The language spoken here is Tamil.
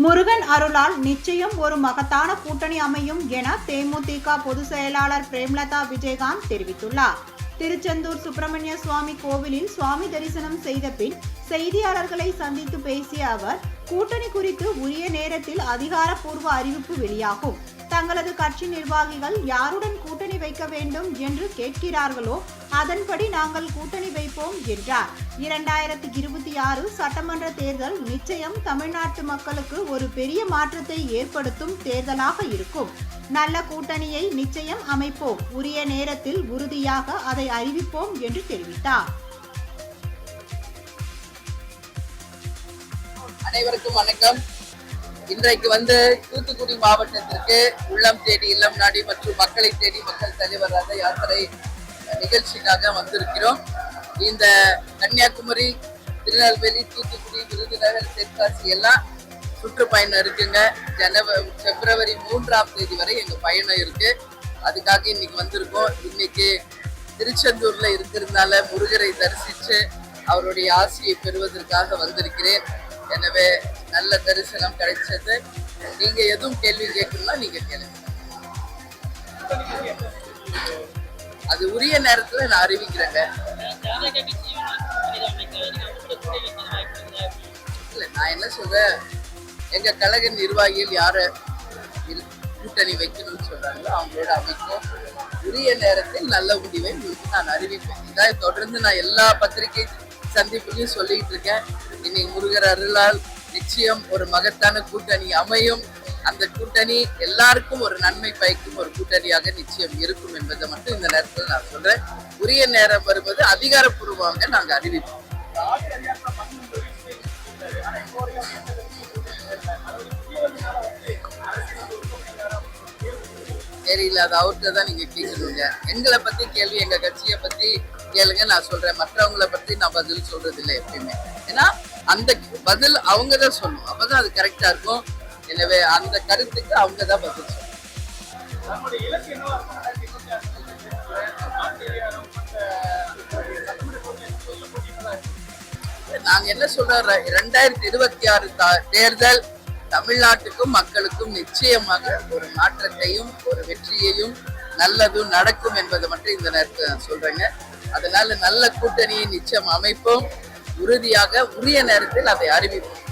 முருகன் அருளால் நிச்சயம் ஒரு மகத்தான கூட்டணி அமையும் என தேமுதிக பொதுச் செயலாளர் பிரேமலதா விஜயகாந்த் தெரிவித்துள்ளார். திருச்செந்தூர் சுப்பிரமணிய சுவாமி கோவிலில் சுவாமி தரிசனம் செய்த பின் செய்தியாளர்களை சந்தித்து பேசிய அவர், கூட்டணி குறித்து உரிய நேரத்தில் அதிகாரப்பூர்வ அறிவிப்பு வெளியாகும். தங்களது கட்சி நிர்வாகிகள் யாருடன் கூட்டணி வைக்க வேண்டும் என்று கேட்கிறார்களோ அதன்படி நாங்கள் கூட்டணி வைப்போம் என்றார். 2026 சட்டமன்ற தேர்தல் நிச்சயம் தமிழ்நாட்டு மக்களுக்கு ஒரு பெரிய மாற்றத்தை ஏற்படுத்தும் தேர்தலாக இருக்கும். நல்ல கூட்டணியை நிச்சயம் அமைப்போம். உரிய நேரத்தில் உறுதியாக அதை அறிவிப்போம் என்று தெரிவித்தார். அனைவருக்கும் வணக்கம். இன்றைக்கு தூத்துக்குடி மாவட்டத்திற்கு உள்ளம் தேடி இல்லம் நாடி மற்றும் மக்களை தேடி மக்கள் தலைவர் ரத யாத்திரை நிகழ்ச்சிக்காக வந்திருக்கிறோம். இந்த கன்னியாகுமரி, திருநெல்வேலி, தூத்துக்குடி, விருதுநகர், தென்காசி எல்லாம் சுற்றுப்பயணம் இருக்குங்க. பிப்ரவரி 3ஆம் தேதி வரை எங்க பயணம் இருக்கு. அதுக்காக இன்னைக்கு வந்திருக்கோம். இன்னைக்கு திருச்செந்தூர்ல இருக்கிறதுனால முருகரை தரிசிச்சு அவருடைய ஆசையை பெறுவதற்காக வந்திருக்கிறேன். எனவே நல்ல தரிசனம் கிடைச்சது. நீங்க எதுவும் கேள்வி கேட்கணும்னா நீங்க கேளுங்க. அது உரிய நேரத்துல நான் அறிவிக்கிறேங்க. இல்ல, நான் என்ன சொல்றேன், எங்க கழக நிர்வாகிகள் யார கூட்டணி வைக்கணும்னு சொல்றாங்களோ அவங்களோட அமைக்கும். உரிய நேரத்தில் நல்ல முடிவை உங்களுக்கு நான் அறிவிப்பேன். இதான் தொடர்ந்து நான் எல்லா பத்திரிகை சந்திப்புலையும் சொல்லிட்டு இருக்கேன். இன்னைக்கு முருகர் அருளால் நிச்சயம் ஒரு மகத்தான கூட்டணி அமையும். அந்த கூட்டணி எல்லாருக்கும் ஒரு நன்மை பயக்கும் ஒரு கூட்டணியாக நிச்சயம் இருக்கும் என்பதை மட்டும் இந்த நேரத்தில் நான் சொல்றேன். உரிய நேரம் வரும்போது அதிகாரப்பூர்வமாக நாங்க அறிவிப்போம். தெரியல, அது அவர்கிட்ட தான் நீங்க கேட்கணுங்க. எங்களை பத்தி கேள்வி, எங்க கட்சியை பத்தி கேளுங்க, நான் சொல்றேன். மற்றவங்களை பத்தி நான் பதில் சொல்றது இல்லை எப்பயுமே. ஏன்னா அந்த பதில் அவங்க தான் சொல்லணும், அப்பதான் அது கரெக்டா இருக்கும். எனவே அந்த கருத்துக்கு அவங்க தான் பதில் சொல்லணும். நாங்க என்ன சொல்றோம், 2026 தேர்தல் தமிழ்நாட்டுக்கும் மக்களுக்கும் நிச்சயமாக ஒரு மாற்றத்தையும் ஒரு வெற்றியையும் நல்லதும் நடக்கும் என்பதை மட்டும் இந்த நேரத்தில் நான் சொல்றேங்க. அதனால நல்ல கூட்டணியை நிச்சயம் அமைப்போம். உறுதியாக உரிய நேரத்தில் அதை அறிவிப்போம்.